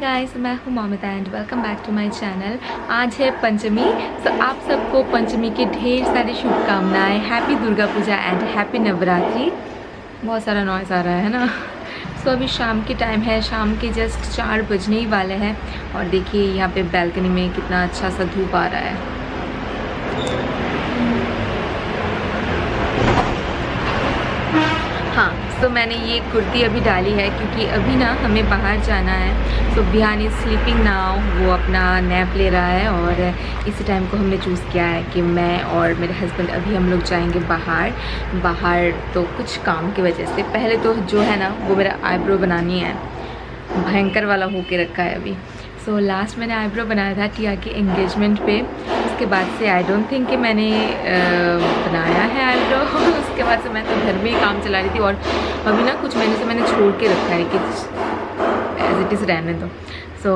Guys, मैं हूँ Mamita and welcome back to my channel. आज है पंचमी, तो आप सबको पंचमी के ढेर सारी शुभकामनाएं। Happy Durga Puja and happy Navratri. बहुत सारा नॉइज़ आ रहा है ना। सो अभी शाम के टाइम है, शाम के जस्ट 4 बजने ही वाले हैं और देखिए यहाँ पे बैल्कनी में कितना अच्छा सा धूप आ रहा है। हाँ, तो मैंने ये कुर्ती अभी डाली है क्योंकि अभी ना हमें बाहर जाना है। सो विहान इज़ स्लीपिंग नाउ, वो अपना नैप ले रहा है और इसी टाइम को हमने चूज़ किया है कि मैं और मेरे हस्बैंड अभी हम लोग जाएंगे बाहर तो कुछ काम की वजह से। पहले तो जो है ना वो मेरा आईब्रो बनानी है, भयंकर वाला होके रखा है अभी। सो लास्ट मैंने आईब्रो बनाया था टिया के एंगेजमेंट पे, उसके बाद से आई डोंट थिंक कि मैंने बनाया है आईब्रो। उसके बाद से मैं तो घर में ही काम चला रही थी और अभी ना कुछ महीने से मैंने छोड़ के रखा है कि एज इट इज़ रहने दो। सो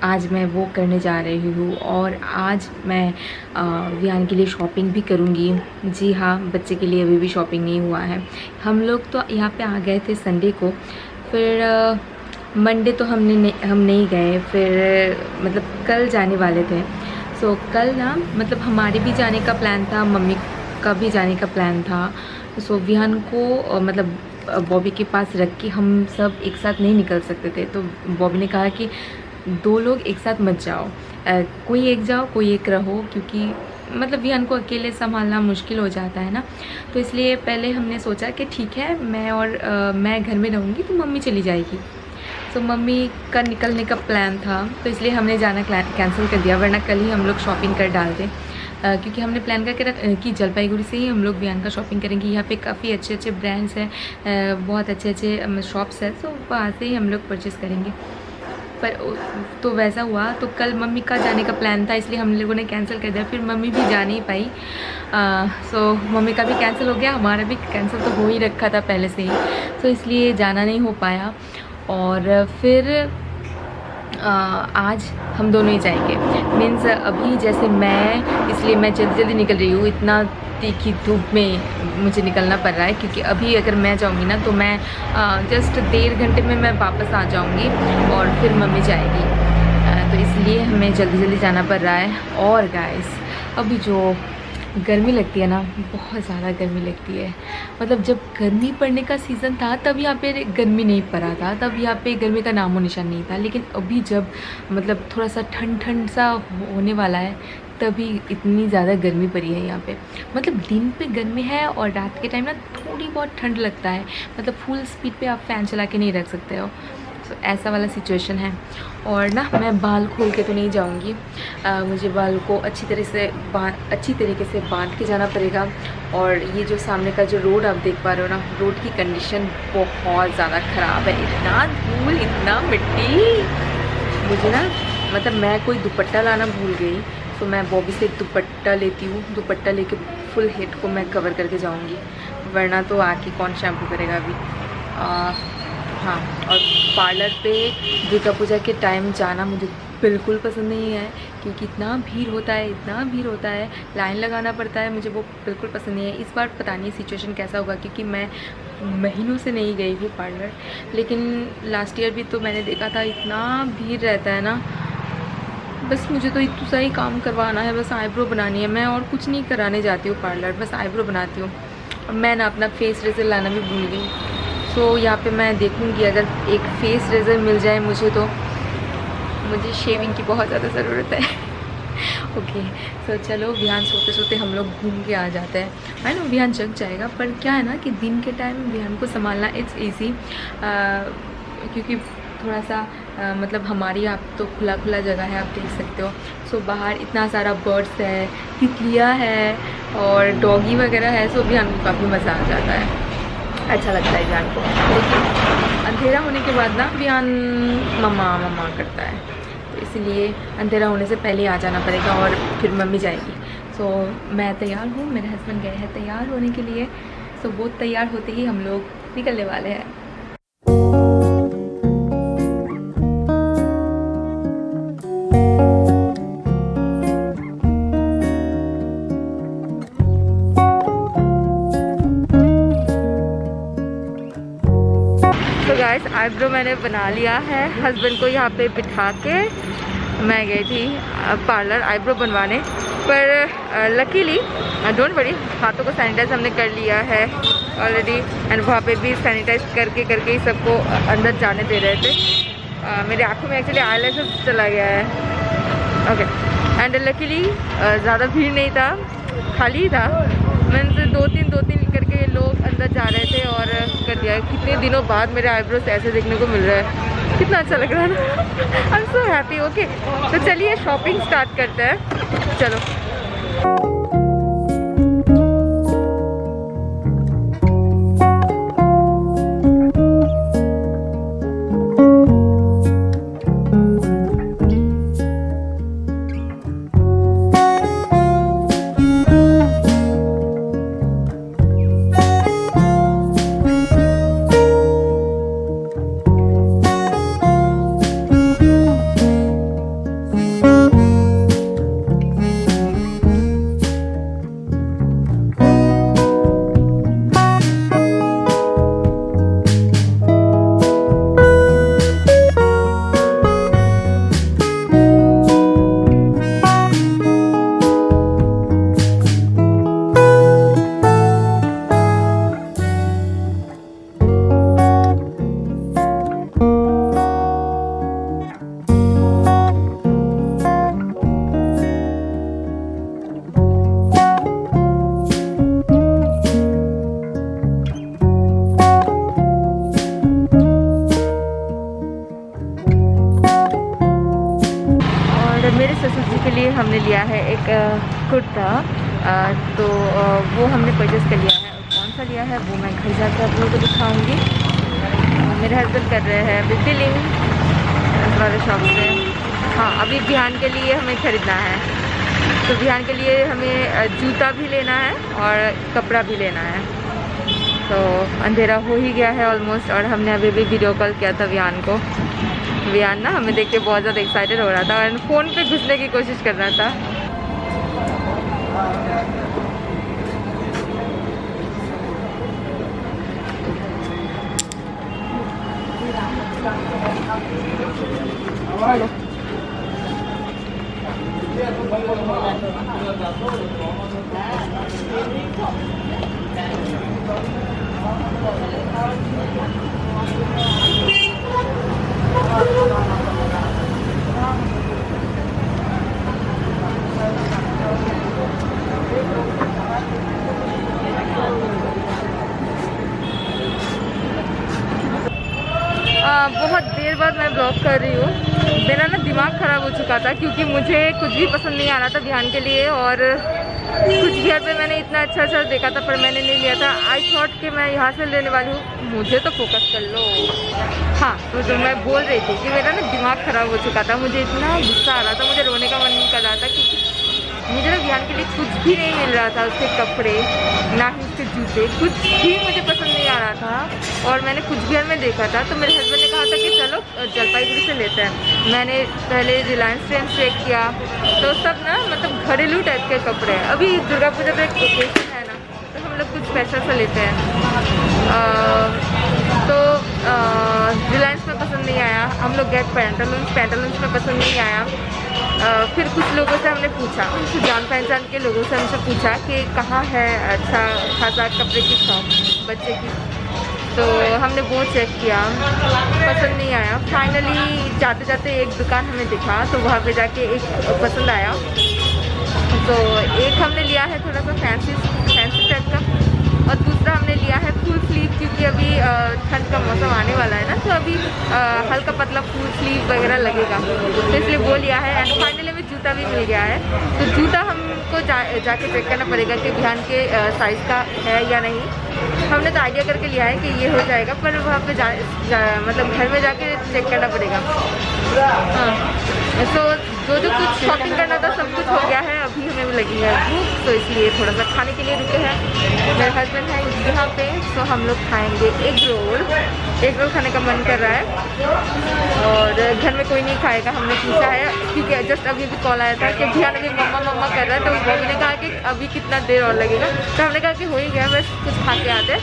आज मैं वो करने जा रही हूँ और आज मैं विहान के लिए शॉपिंग भी करूँगी। जी हाँ, बच्चे के लिए अभी भी शॉपिंग नहीं हुआ है। हम लोग तो यहाँ पे आ गए थे संडे को, फिर मंडे तो हम नहीं गए, फिर मतलब कल जाने वाले थे। सो कल ना मतलब हमारे भी जाने का प्लान था, मम्मी का भी जाने का प्लान था। सो विहान को मतलब बॉबी के पास रख के हम सब एक साथ नहीं निकल सकते थे, तो बॉबी ने कहा कि 2 लोग एक साथ मत जाओ, कोई एक जाओ कोई एक रहो, क्योंकि मतलब विहान को अकेले संभालना मुश्किल हो जाता है ना। तो इसलिए पहले हमने सोचा कि ठीक है मैं घर में रहूँगी तो मम्मी चली जाएगी। तो मम्मी का निकलने का प्लान था, तो इसलिए हमने जाना कैंसिल कर दिया, वरना कल ही हम लोग शॉपिंग कर डालते। क्योंकि हमने प्लान करके रखा कि जलपाईगुड़ी से ही हम लोग विहान का शॉपिंग करेंगे। यहाँ पे काफ़ी अच्छे अच्छे ब्रांड्स हैं, बहुत अच्छे शॉप्स हैं, तो वहाँ से ही हम लोग परचेज़ करेंगे। पर तो वैसा हुआ, तो कल मम्मी का जाने का प्लान था, इसलिए हम लोगों ने कैंसिल कर दिया। फिर मम्मी भी जा नहीं पाई, सो मम्मी का भी कैंसिल हो गया, हमारा भी कैंसिल तो हो ही रखा था पहले से ही, तो इसलिए जाना नहीं हो पाया। और फिर आज हम दोनों ही जाएंगे। मीन्स अभी जैसे इसलिए मैं जल्दी निकल रही हूँ, इतना तीखी धूप में मुझे निकलना पड़ रहा है, क्योंकि अभी अगर मैं जाऊँगी ना तो मैं जस्ट 1.5 घंटे में मैं वापस आ जाऊँगी और फिर मम्मी जाएगी। तो इसलिए हमें जल्दी जाना पड़ रहा है। और गाइस, अभी जो गर्मी लगती है ना, बहुत ज़्यादा गर्मी लगती है। मतलब जब गर्मी पड़ने का सीज़न था तब यहाँ पे गर्मी नहीं पड़ा था, तब यहाँ पे गर्मी का नामो निशान नहीं था। लेकिन अभी जब मतलब थोड़ा सा ठंड सा होने वाला है, तभी इतनी ज़्यादा गर्मी पड़ी है यहाँ पे। मतलब दिन पे गर्मी है और रात के टाइम ना थोड़ी बहुत ठंड लगता है, मतलब फुल स्पीड पे आप फ़ैन चला के नहीं रख सकते हो। तो ऐसा वाला सिचुएशन है। और ना मैं बाल खोल के तो नहीं जाऊंगी, मुझे बाल को अच्छी तरीके से बांध के जाना पड़ेगा। और ये जो सामने का जो रोड आप देख पा रहे हो ना, रोड की कंडीशन बहुत ज़्यादा ख़राब है, इतना धूल इतना मिट्टी। मुझे ना मतलब मैं कोई दुपट्टा लाना भूल गई, तो मैं बॉबी से एक दुपट्टा लेती हूँ, दुपट्टा लेके फुल हेड को मैं कवर करके जाऊँगी, वरना तो आके कौन शैम्पू करेगा अभी। हाँ, और पार्लर पे दुर्गा पूजा के टाइम जाना मुझे बिल्कुल पसंद नहीं है, क्योंकि इतना भीड़ होता है, लाइन लगाना पड़ता है, मुझे वो बिल्कुल पसंद नहीं है। इस बार पता नहीं सिचुएशन कैसा होगा, क्योंकि मैं महीनों से नहीं गई हूँ पार्लर, लेकिन लास्ट ईयर भी तो मैंने देखा था इतना भीड़ रहता है ना। बस मुझे तो इतना सा ही काम करवाना है, बस आईब्रो बनानी है, मैं और कुछ नहीं कराने जाती हूँ पार्लर, बस आईब्रो बनाती हूँ। और मैं ना अपना फेस रेजर लाना भी भूल गई, सो यहाँ पे मैं देखूँगी अगर एक फेस रेजर मिल जाए मुझे, तो मुझे शेविंग की बहुत ज़्यादा ज़रूरत है। ओके, सो चलो विहान सोते सोते हम लोग घूम के आ जाते हैं। है ना, विहान जग जाएगा, पर क्या है ना कि दिन के टाइम विहान को संभालना इट्स ईजी, क्योंकि थोड़ा सा मतलब हमारी आप तो खुला जगह है, आप देख सकते हो। सो बाहर इतना सारा बर्ड्स है, तितलियाँ है और डॉगी वगैरह है, सो विहान को काफ़ी मज़ा आ जाता है, अच्छा लगता है विहान को। लेकिन अंधेरा होने के बाद ना विहान मम्मा करता है, तो इसलिए अंधेरा होने से पहले आ जाना पड़ेगा और फिर मम्मी जाएगी। सो मैं तैयार हूँ, मेरे हस्बैंड गए हैं तैयार होने के लिए, सो वो तैयार होते ही हम लोग निकलने वाले हैं। आईब्रो मैंने बना लिया है। हस्बैंड को यहाँ पे बिठा के मैं गई थी पार्लर आईब्रो बनवाने, पर लकीली डोंट वरी, हाथों को सैनिटाइज हमने कर लिया है ऑलरेडी, एंड वहाँ पे भी सैनिटाइज करके ही सबको अंदर जाने दे रहे थे। मेरे आँखों में एक्चुअली आईलैशेस चला गया है। ओके, एंड लकीली ज़्यादा भीड़ नहीं था, खाली ही था। मैंने से दो तीन करके लोग अंदर जा रहे थे और कर दिया। कितने दिनों बाद मेरे आईब्रोज ऐसे देखने को मिल रहा है, कितना अच्छा लग रहा है ना। I am so happy. Okay, तो चलिए शॉपिंग स्टार्ट करते हैं, चलो। मेरे ससुर जी के लिए हमने लिया है एक कुर्ता, तो वो हमने परचेज़ कर लिया है। और कौन सा लिया है वो मैं घर जाकर आप लोगों को दिखाऊंगी। मेरे हस्बैंड कर रहे हैं अभी बिलिंग वाले शॉप से। हाँ, अभी बिहान के लिए हमें ख़रीदना है, तो बिहान के लिए हमें जूता भी लेना है और कपड़ा भी लेना है। तो अंधेरा हो ही गया है ऑलमोस्ट, और हमने अभी भी वीडियो कॉल किया था बिहान को। बिहान ना हमें देख के बहुत ज़्यादा एक्साइटेड हो रहा था और फ़ोन पे घुसने की कोशिश कर रहा था। बहुत देर बाद मैं ब्लॉग कर रही हूँ। मेरा ना दिमाग ख़राब हो चुका था क्योंकि मुझे कुछ भी पसंद नहीं आ रहा था बिहान के लिए, और कुछ बिहार पे मैंने इतना अच्छा देखा था पर मैंने नहीं लिया था। आई थॉट कि मैं यहाँ से लेने वाली हूँ, मुझे तो फोकस कर लो। हाँ, तो जो मैं बोल रही थी कि मेरा ना दिमाग ख़राब हो चुका था, मुझे इतना गुस्सा आ रहा था, मुझे रोने का मन नहीं कर रहा था क्योंकि मुझे ना बिहान के लिए कुछ भी नहीं मिल रहा था। उसके कपड़े, ना ही उसके जूते, कुछ भी मुझे पसंद नहीं आ रहा था। और मैंने कुछ बिहार में देखा था, तो मेरे हस्बैंड ने कहा था कि चलो जलपाईगुड़ी से लेते हैं। मैंने पहले रिलायंस ट्रेंड्स चेक किया, तो सब ना मतलब घरेलू टाइप के कपड़े हैं। अभी दुर्गा पूजा पे एक ओकेजन है ना, तो हम लोग कुछ स्पेशल से लेते हैं। तो रिलायंस में पसंद नहीं आया, हम लोग गए पैंटालून्स में पसंद नहीं आया। फिर कुछ लोगों से हमने पूछा, कुछ जान पहचान के लोगों से हमसे पूछा कि कहाँ है अच्छा खासा कपड़े की शॉप बच्चे की, तो हमने वो चेक किया, पसंद नहीं आया। फाइनली जाते जाते एक दुकान हमें दिखा, तो वहाँ पे जाके एक पसंद आया। तो एक हमने लिया है थोड़ा सा फैंसी टाइप का, और दूसरा हमने लिया है फुल स्लीव, क्योंकि अभी ठंड का मौसम आने वाला है ना, तो अभी हल्का पतला फुल स्लीव वगैरह लगेगा, तो इसलिए वो लिया है। एंड फाइनली में जूता भी मिल गया है। तो जूता हमको जाके चेक करना पड़ेगा कि बिहान के साइज़ का है या नहीं। हमने तो आइडिया करके लिया है कि ये हो जाएगा, पर वहाँ पे मतलब घर में जाके चेक करना पड़ेगा। हाँ, तो जो कुछ शॉपिंग करना था सब कुछ हो गया है। अभी हमें लगी है भूख, तो इसलिए थोड़ा सा खाने के लिए रुके हैं। मेरे हस्बैंड है यहाँ पे, तो हम लोग खाएंगे एग रोल खाने का मन कर रहा है, और घर में कोई नहीं खाएगा। हमने पूछा है क्योंकि जस्ट अभी कॉल आया था कि भैया अभी मम्मा कर रहा है, तो मम्मी ने कहा कि अभी कितना देर और लगेगा, तो हमने कहा कि हो ही गया, बस कुछ खा के आते हैं।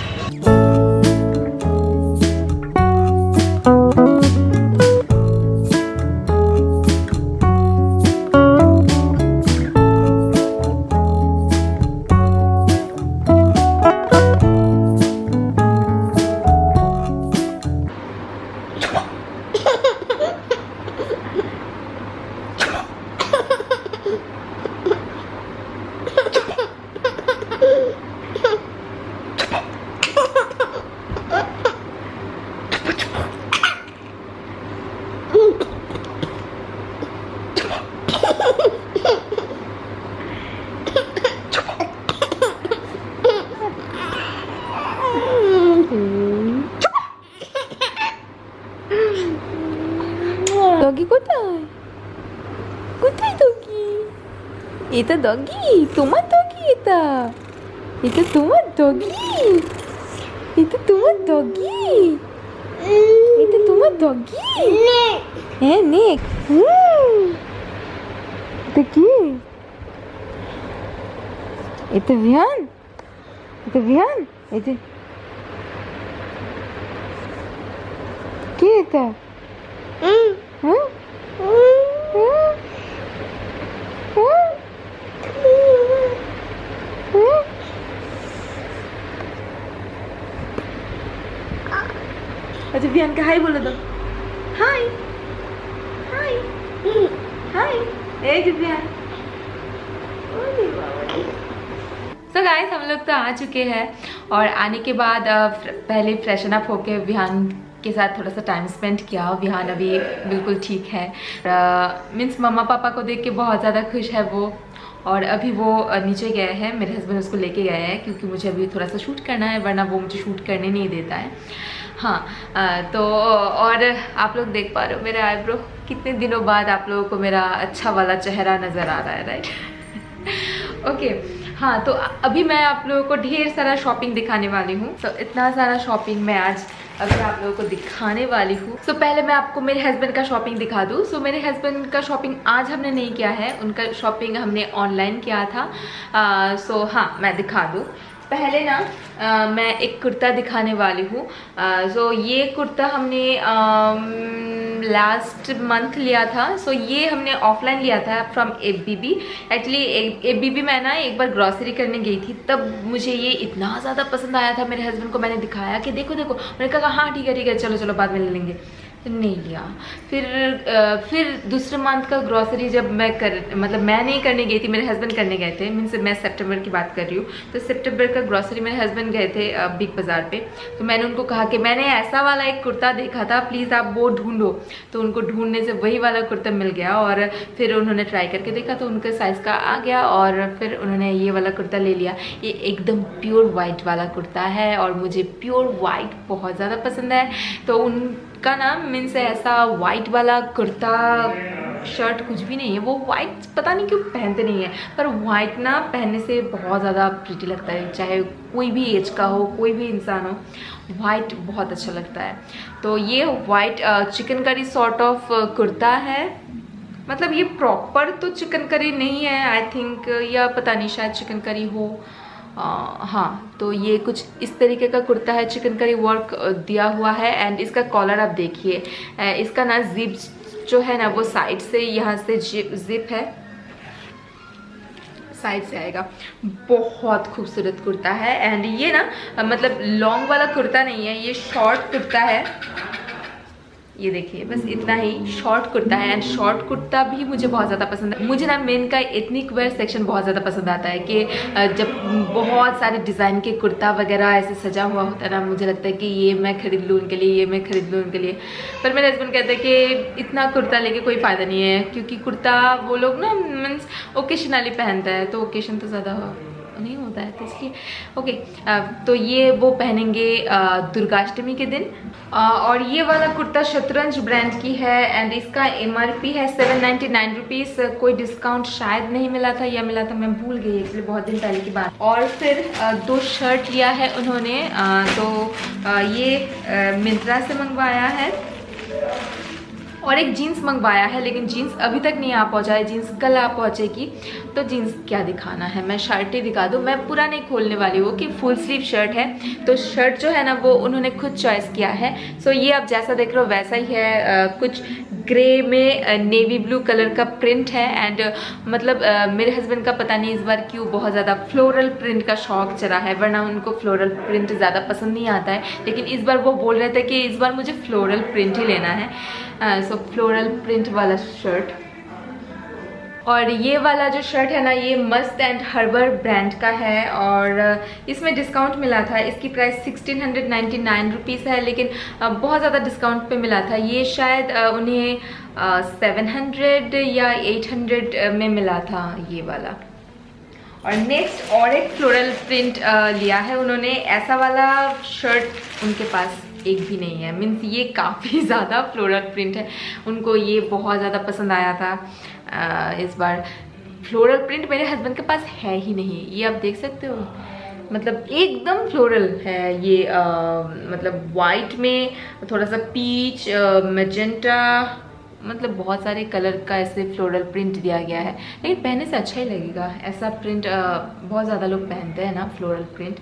ডগি কোথায়? কোথায় ডগি? এটা ডগি? তোমার ডগি এটা? এটা তোমার ডগি? এটা তোমার ডগি? এটা তোমার ডগি? হ্যাঁ নেক। এটা কি? এটা ভিয়ান? এটা ভিয়ান? এটা কি এটা? হ্যাঁ? अच्छा विहान का हाय बोलो दो। हाय हाय हाय ए विहान। सो गाइस हम लोग तो आ चुके हैं और आने के बाद पहले फ्रेशन अप होके विहान के साथ थोड़ा सा टाइम स्पेंड किया। विहान अभी बिल्कुल ठीक है, मीन्स मम्मा पापा को देख के बहुत ज़्यादा खुश है वो। और अभी वो नीचे गए हैं, मेरे हस्बैंड उसको लेके गए हैं क्योंकि मुझे अभी थोड़ा सा शूट करना है, वरना वो मुझे शूट करने नहीं देता है। हाँ तो और आप लोग देख पा रहे हो मेरा आईब्रो, कितने दिनों बाद आप लोगों को मेरा अच्छा वाला चेहरा नज़र आ रहा है, राइट? ओके हाँ, तो अभी मैं आप लोगों को ढेर सारा शॉपिंग दिखाने वाली हूँ। तो इतना सारा शॉपिंग मैं आज अभी आप लोगों को दिखाने वाली हूँ। तो पहले मैं आपको मेरे हस्बैंड का शॉपिंग दिखा दूँ। सो मेरे हस्बैंड का शॉपिंग आज हमने नहीं किया है, उनका शॉपिंग हमने ऑनलाइन किया था। सो हाँ मैं दिखा दूँ। पहले ना मैं एक कुर्ता दिखाने वाली हूँ। सो ये कुर्ता हमने लास्ट मंथ लिया था। सो ये हमने ऑफलाइन लिया था फ्रॉम एफबीबी। एक्चुअली एफबीबी मैं ना एक बार ग्रॉसरी करने गई थी, तब मुझे ये इतना ज़्यादा पसंद आया था। मेरे हस्बैंड को मैंने दिखाया कि देखो देखो, मैंने कहा हाँ ठीक है चलो चलो बाद में ले लेंगे, तो नहीं लिया। फिर दूसरे मंथ का ग्रॉसरी जब मैं मैं नहीं करने गई थी, मेरे हस्बैंड करने गए थे। मीन्स मैं सितंबर की बात कर रही हूँ। तो सितंबर का ग्रॉसरी मेरे हस्बैंड गए थे बिग बाज़ार पे। तो मैंने उनको कहा कि मैंने ऐसा वाला एक कुर्ता देखा था, प्लीज़ आप वो ढूंढो। तो उनको ढूंढने से वही वाला कुर्ता मिल गया और फिर उन्होंने ट्राई करके देखा तो उनके साइज़ का आ गया और फिर उन्होंने ये वाला कुर्ता ले लिया। ये एकदम प्योर वाइट वाला कुर्ता है और मुझे प्योर वाइट बहुत ज़्यादा पसंद है। तो उनका ना मीन्स ऐसा वाइट वाला कुर्ता शर्ट कुछ भी नहीं है, वो वाइट पता नहीं क्यों पहनते नहीं है, पर वाइट ना पहनने से बहुत ज़्यादा प्रीटी लगता है। चाहे कोई भी एज का हो, कोई भी इंसान हो, वाइट बहुत अच्छा लगता है। तो ये white chicken curry sort of kurta है। मतलब ये प्रॉपर तो चिकन करी नहीं है आई थिंक, या पता नहीं शायद चिकन करी हो। हाँ तो ये कुछ इस तरीके का कुर्ता है, चिकन करी वर्क दिया हुआ है। एंड इसका कॉलर आप देखिए, इसका ना जिप जो है ना वो साइड से, यहाँ से जिप है, साइड से आएगा। बहुत खूबसूरत कुर्ता है। एंड ये ना मतलब लॉन्ग वाला कुर्ता नहीं है, ये शॉर्ट कुर्ता है। ये देखिए बस इतना ही शॉर्ट कुर्ता है। एंड शॉर्ट कुर्ता भी मुझे बहुत ज़्यादा पसंद है। मुझे ना मेन का एथनिक वेयर सेक्शन बहुत ज़्यादा पसंद आता है कि जब बहुत सारे डिज़ाइन के कुर्ता वगैरह ऐसे सजा हुआ होता है ना, मुझे लगता है कि ये मैं खरीद लूँ उनके लिए, ये मैं खरीद लूँ उनके लिए। पर मेरे हस्बैंड कहते हैं कि इतना कुर्ता लेके कोई फ़ायदा नहीं है, क्योंकि कुर्ता वो लोग ना मीन्स ओकेशनली पहनता है, तो ओकेशन तो ज़्यादा नहीं होता है, तो इसलिए ओके। तो ये वो पहनेंगे दुर्गाष्टमी के दिन। और ये वाला कुर्ता शतरंज ब्रांड की है एंड इसका MRP है 799 रुपीज़। कोई डिस्काउंट शायद नहीं मिला था या मिला था मैं भूल गई, इसलिए बहुत दिन पहले की बात। और फिर 2 शर्ट लिया है उन्होंने। ये मिंत्रा से मंगवाया है और एक जीन्स मंगवाया है, लेकिन जीन्स अभी तक नहीं आ पहुँचा है, जीन्स कल आ पहुँचेगी। तो जीन्स क्या दिखाना है, मैं शर्ट ही दिखा दूँ। मैं पूरा नहीं खोलने वाली हूँ कि फुल स्लीव शर्ट है। तो शर्ट जो है ना वो उन्होंने खुद चॉइस किया है। सो ये आप जैसा देख रहे हो वैसा ही है। कुछ ग्रे में नेवी ब्लू कलर का प्रिंट है। एंड मतलब मेरे हस्बैंड का पता नहीं इस बार क्यों बहुत ज़्यादा फ्लोरल प्रिंट का शौक चढ़ा है, वरना उनको फ्लोरल प्रिंट ज़्यादा पसंद नहीं आता है। लेकिन इस बार वो बोल रहे थे कि इस बार मुझे फ्लोरल प्रिंट ही लेना है। सो फ्लोरल प्रिंट वाला शर्ट और ये वाला जो शर्ट है ना, ये मस्त एंड हर्बर ब्रांड का है और इसमें डिस्काउंट मिला था। इसकी प्राइस 1699 रुपीज़ है, लेकिन बहुत ज़्यादा डिस्काउंट पे मिला था। ये शायद उन्हें 700 या 800 में मिला था ये वाला। और नेक्स्ट और एक फ्लोरल प्रिंट लिया है उन्होंने। ऐसा वाला शर्ट उनके पास एक भी नहीं है, मीन्स ये काफ़ी ज़्यादा फ्लोरल प्रिंट है, उनको ये बहुत ज़्यादा पसंद आया था। इस बार फ्लोरल प्रिंट मेरे हस्बैंड के पास है ही नहीं, ये आप देख सकते हो, मतलब एकदम फ्लोरल है ये। मतलब वाइट में थोड़ा सा पीच, मैजेंटा, मतलब बहुत सारे कलर का ऐसे फ्लोरल प्रिंट दिया गया है, लेकिन पहनने से अच्छा ही लगेगा। ऐसा प्रिंट बहुत ज़्यादा लोग पहनते हैं ना, फ्लोरल प्रिंट।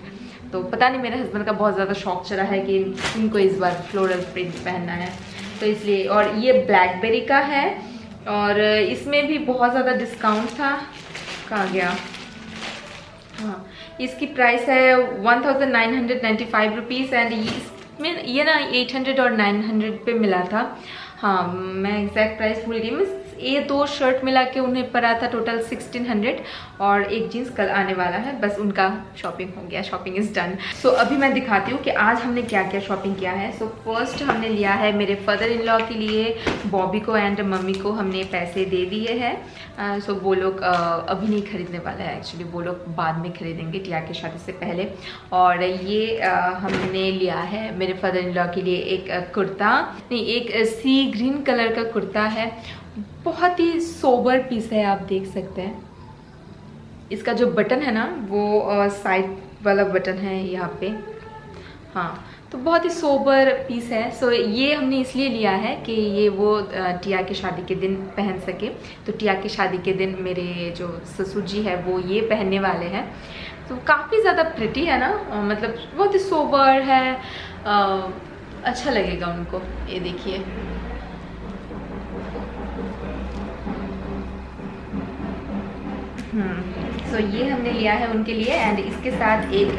तो पता नहीं मेरे हस्बैंड का बहुत ज़्यादा शौक चला है कि इनको इस बार फ्लोरल प्रिंट पहनना है, तो इसलिए। और ये ब्लैकबेरी का है और इसमें भी बहुत ज़्यादा डिस्काउंट था। कहाँ गया? हाँ, इसकी प्राइस है 1995 रुपीज़ एंड इसमें ये ना 800 और 900 पे मिला था। हाँ, मैं एग्जैक्ट प्राइस भूल गई। मैं ये दो शर्ट मिला के उन्हें पड़ा था टोटल 1600 और एक जीन्स कल आने वाला है। बस उनका शॉपिंग हो गया, शॉपिंग इज़ डन। सो अभी मैं दिखाती हूँ कि आज हमने क्या क्या शॉपिंग किया है। सो फर्स्ट हमने लिया है मेरे फादर इन लॉ के लिए, बॉबी को एंड मम्मी को हमने पैसे दे दिए हैं। सो वो लोग अभी नहीं खरीदने वाले हैं, एक्चुअली वो लोग बाद में खरीदेंगे टिया की शादी से पहले। और ये हमने लिया है मेरे फादर इन लॉ के लिए एक कुर्ता, नहीं एक सी ग्रीन कलर का कुर्ता है, बहुत ही सोबर पीस है, आप देख सकते हैं। इसका जो बटन है ना वो साइड वाला बटन है यहाँ पे। हाँ, तो बहुत ही सोबर पीस है। सो ये हमने इसलिए लिया है कि ये वो टिया की शादी के दिन पहन सके। तो टिया की शादी के दिन मेरे जो ससुर जी है वो ये पहनने वाले हैं। तो काफ़ी ज़्यादा प्रिटी है ना, मतलब बहुत ही सोबर है, अच्छा लगेगा उनको। ये देखिए, सो ये हमने लिया है उनके लिए एंड इसके साथ एक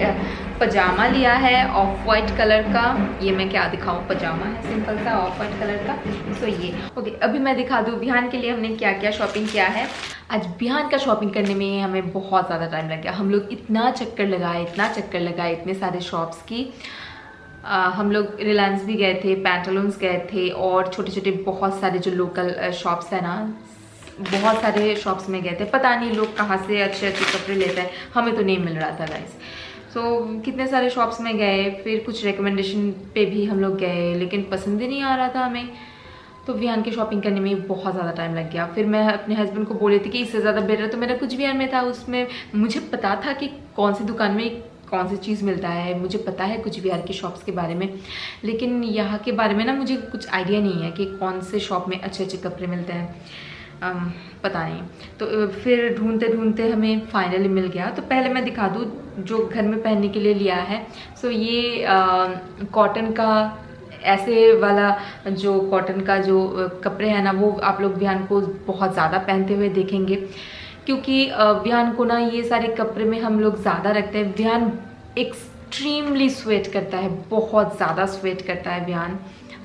पजामा लिया है ऑफ वाइट कलर का। ये मैं क्या दिखाऊं, पजामा है सिंपल सा ऑफ वाइट कलर का। सो ये ओके। अभी मैं दिखा दूं बिहान के लिए हमने क्या क्या शॉपिंग किया है। आज बिहान का शॉपिंग करने में हमें बहुत ज़्यादा टाइम लग गया। हम लोग इतना चक्कर लगाए इतने सारे शॉप्स की। हम लोग रिलायंस भी गए थे, पैंटालून्स गए थे और छोटे छोटे बहुत सारे जो लोकल शॉप्स है ना, बहुत सारे शॉप्स में गए थे। पता नहीं लोग कहाँ से अच्छे अच्छे कपड़े लेते हैं, हमें तो नहीं मिल रहा था गाइस। सो कितने सारे शॉप्स में गए, फिर कुछ रिकमेंडेशन पे भी हम लोग गए, लेकिन पसंद ही नहीं आ रहा था हमें। तो विहान की शॉपिंग करने में बहुत ज़्यादा टाइम लग गया। फिर मैं अपने हस्बैंड को बोली थी कि इससे ज़्यादा बेटर तो मेरा कुछ विहान में था। उसमें मुझे पता था कि कौन सी दुकान में कौन सी चीज़ मिलता है, मुझे पता है कुछ बिहार की शॉप्स के बारे में, लेकिन यहाँ के बारे में ना मुझे कुछ आइडिया नहीं है कि कौन से शॉप में अच्छे अच्छे कपड़े मिलते हैं। पता नहीं। तो फिर ढूंढते ढूंढते हमें फाइनली मिल गया। तो पहले मैं दिखा दूँ जो घर में पहनने के लिए लिया है। सो ये कॉटन का ऐसे वाला जो कॉटन का जो कपड़े हैं ना, वो आप लोग बिहान को बहुत ज़्यादा पहनते हुए देखेंगे, क्योंकि बिहान को ना ये सारे कपड़े में हम लोग ज़्यादा रखते हैं। बिहान एक्सट्रीमली स्वेट करता है, बहुत ज़्यादा स्वेट करता है बिहान।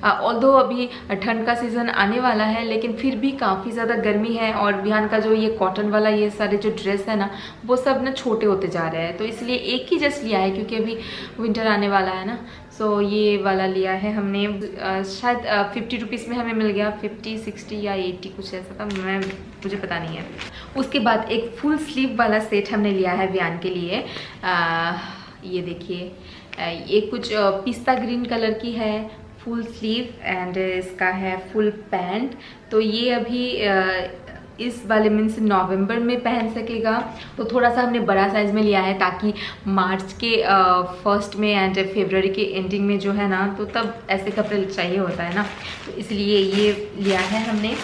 ऑल्दो अभी ठंड का सीज़न आने वाला है, लेकिन फिर भी काफ़ी ज़्यादा गर्मी है। और बिहान का जो ये कॉटन वाला ये सारे जो ड्रेस है ना, वो सब ना छोटे होते जा रहे हैं। तो इसलिए एक ही जस्ट लिया है, क्योंकि अभी विंटर आने वाला है ना। सो ये वाला लिया है हमने, शायद 50 रुपीज़ में हमें मिल गया, 50, 60 या 80 कुछ ऐसा था, मुझे पता नहीं है। उसके बाद एक फुल स्लीव वाला सेट हमने लिया है बिहान के लिए। ये देखिए, ये कुछ पिस्ता ग्रीन कलर की है, फुल स्लीव एंड इसका है फुल पैंट। तो ये अभी इस वाले मीन्स नवंबर में पहन सकेगा। तो थोड़ा सा हमने बड़ा साइज़ में लिया है, ताकि मार्च के फर्स्ट में एंड फरवरी के एंडिंग में जो है ना, तो तब ऐसे कपड़े चाहिए होता है ना, तो इसलिए ये लिया है हमने।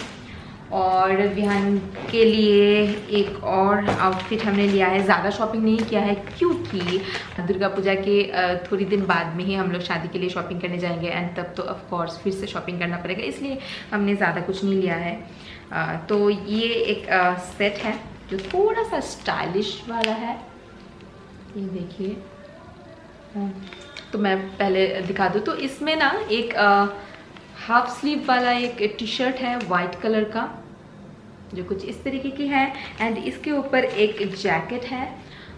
और बिहान के लिए एक और आउटफिट हमने लिया है। ज़्यादा शॉपिंग नहीं किया है, क्योंकि दुर्गा पूजा के थोड़ी दिन बाद में ही हम लोग शादी के लिए शॉपिंग करने जाएंगे एंड तब तो ऑफ कोर्स फिर से शॉपिंग करना पड़ेगा, इसलिए हमने ज़्यादा कुछ नहीं लिया है। तो ये एक सेट है जो थोड़ा सा स्टाइलिश वाला है, ये देखिए। तो मैं पहले दिखा दूँ, तो इसमें ना एक हाफ स्लीव वाला एक टी शर्ट है वाइट कलर का, जो कुछ इस तरीके की है। एंड इसके ऊपर एक जैकेट है।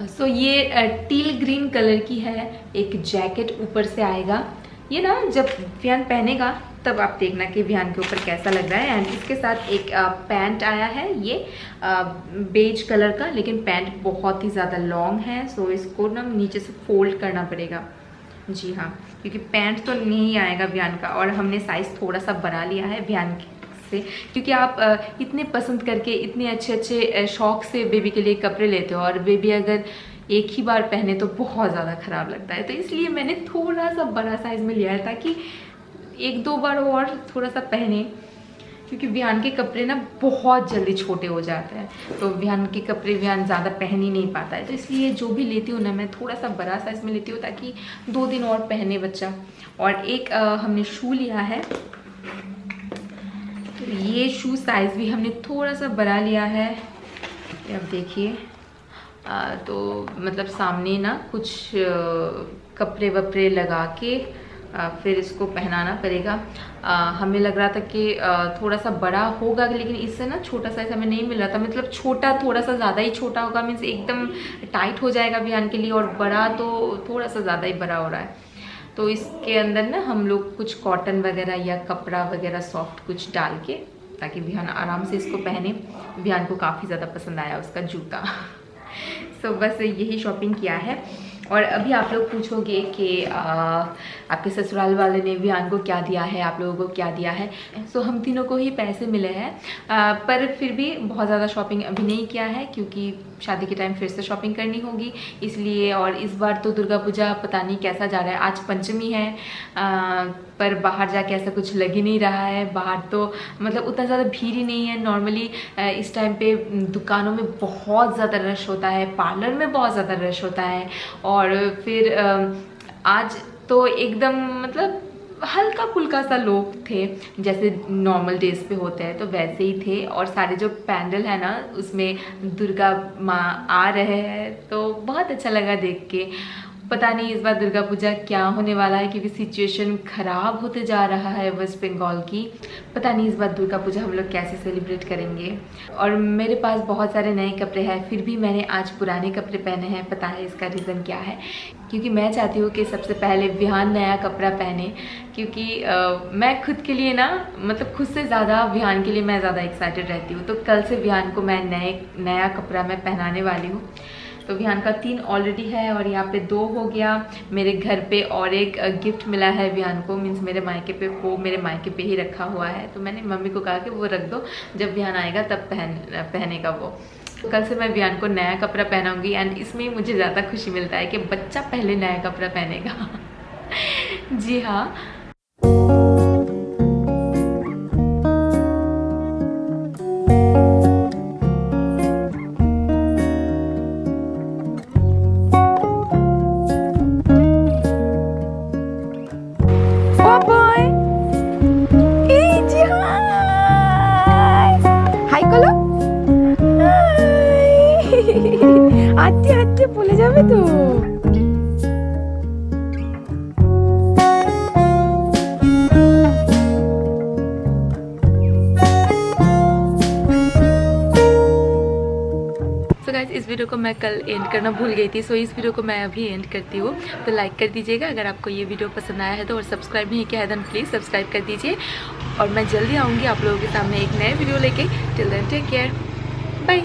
सो ये टील ग्रीन कलर की है, एक जैकेट ऊपर से आएगा। ये ना जब विहान पहनेगा तब आप देखना कि विहान के ऊपर कैसा लग रहा है। एंड इसके साथ एक पैंट आया है, ये बेज कलर का, लेकिन पैंट बहुत ही ज़्यादा लॉन्ग है, सो इसको ना नीचे से फोल्ड करना पड़ेगा। जी हाँ, क्योंकि पैंट तो नहीं आएगा विहान का, और हमने साइज़ थोड़ा सा बढ़ा लिया है विहान से, क्योंकि आप इतने पसंद करके इतने अच्छे अच्छे शौक से बेबी के लिए कपड़े लेते हो, और बेबी अगर एक ही बार पहने तो बहुत ज़्यादा ख़राब लगता है। तो इसलिए मैंने थोड़ा सा बड़ा साइज़ में लिया है, ताकि एक दो बार और थोड़ा सा पहने, क्योंकि विहान के कपड़े ना बहुत जल्दी छोटे हो जाते हैं, तो विहान के कपड़े विहान ज़्यादा पहन ही नहीं पाता है। तो इसलिए जो भी लेती हूँ ना, मैं थोड़ा सा बड़ा साइज़ में लेती हूँ, ताकि 2 दिन और पहने बच्चा। और एक हमने शू लिया है, तो ये शू साइज़ भी हमने थोड़ा सा बड़ा लिया है। अब देखिए, तो मतलब सामने ना कुछ कपड़े वपड़े लगा के फिर इसको पहनाना पड़ेगा। हमें लग रहा था कि थोड़ा सा बड़ा होगा, लेकिन इससे ना छोटा साइज हमें नहीं मिल रहा था। मतलब छोटा थोड़ा सा ज़्यादा ही छोटा होगा, मीन्स एकदम टाइट हो जाएगा विहान के लिए, और बड़ा तो थोड़ा सा ज़्यादा ही बड़ा हो रहा है। तो इसके अंदर ना हम लोग कुछ कॉटन वगैरह या कपड़ा वगैरह सॉफ्ट कुछ डाल के, ताकि विहान आराम से इसको पहने। विहान को काफ़ी ज़्यादा पसंद आया उसका जूता। सो बस यही शॉपिंग किया है। और अभी आप लोग पूछोगे कि आपके ससुराल वाले ने विहान को क्या दिया है, आप लोगों को क्या दिया है। सो हम तीनों को ही पैसे मिले हैं, पर फिर भी बहुत ज़्यादा शॉपिंग अभी नहीं किया है, क्योंकि शादी के टाइम फिर से शॉपिंग करनी होगी इसलिए। और इस बार तो दुर्गा पूजा पता नहीं कैसा जा रहा है। आज पंचमी है, पर बाहर जाके ऐसा कुछ लग ही नहीं रहा है। बाहर तो मतलब उतना ज़्यादा भीड़ ही नहीं है। नॉर्मली इस टाइम पे दुकानों में बहुत ज़्यादा रश होता है, पार्लर में बहुत ज़्यादा रश होता है। और फिर आज तो एकदम मतलब हल्का फुल्का सा लोग थे, जैसे नॉर्मल डेज पे होते हैं तो वैसे ही थे। और सारे जो पैंडल है ना, उसमें दुर्गा माँ आ रहे हैं, तो बहुत अच्छा लगा देख के। पता नहीं इस बार दुर्गा पूजा क्या होने वाला है, क्योंकि सिचुएशन ख़राब होते जा रहा है वेस्ट बंगाल की। पता नहीं इस बार दुर्गा पूजा हम लोग कैसे सेलिब्रेट करेंगे। और मेरे पास बहुत सारे नए कपड़े हैं, फिर भी मैंने आज पुराने कपड़े पहने हैं। पता है इसका रीज़न क्या है? क्योंकि मैं चाहती हूँ कि सबसे पहले विहान नया कपड़ा पहने, क्योंकि मैं खुद के लिए ना, मतलब खुद से ज़्यादा विहान के लिए मैं ज़्यादा एक्साइटेड रहती हूँ। तो कल से विहान को मैं नया कपड़ा मैं पहनाने वाली हूँ। तो विहान का 3 ऑलरेडी है, और यहाँ पे 2 हो गया। मेरे घर पे और एक गिफ्ट मिला है विहान को, मीन्स मेरे मायके पे, वो मेरे मायके पे ही रखा हुआ है। तो मैंने मम्मी को कहा कि वो रख दो, जब विहान आएगा तब पहनेगा वो। कल से मैं विहान को नया कपड़ा पहनाऊंगी, एंड इसमें मुझे ज़्यादा खुशी मिलता है कि बच्चा पहले नया कपड़ा पहनेगा। जी हाँ। হাঁটতে হাঁটতে পড়ে যাবে তো। सो गाइस, इस वीडियो को मैं कल एंड करना भूल गई थी, सो इस वीडियो को मैं अभी एंड करती हूँ। तो लाइक कर दीजिएगा अगर आपको ये वीडियो पसंद आया है तो, और सब्सक्राइब नहीं किया है देन प्लीज़ सब्सक्राइब कर दीजिए। और मैं जल्दी आऊँगी आप लोगों के सामने एक नए वीडियो लेके। Till then take care, bye.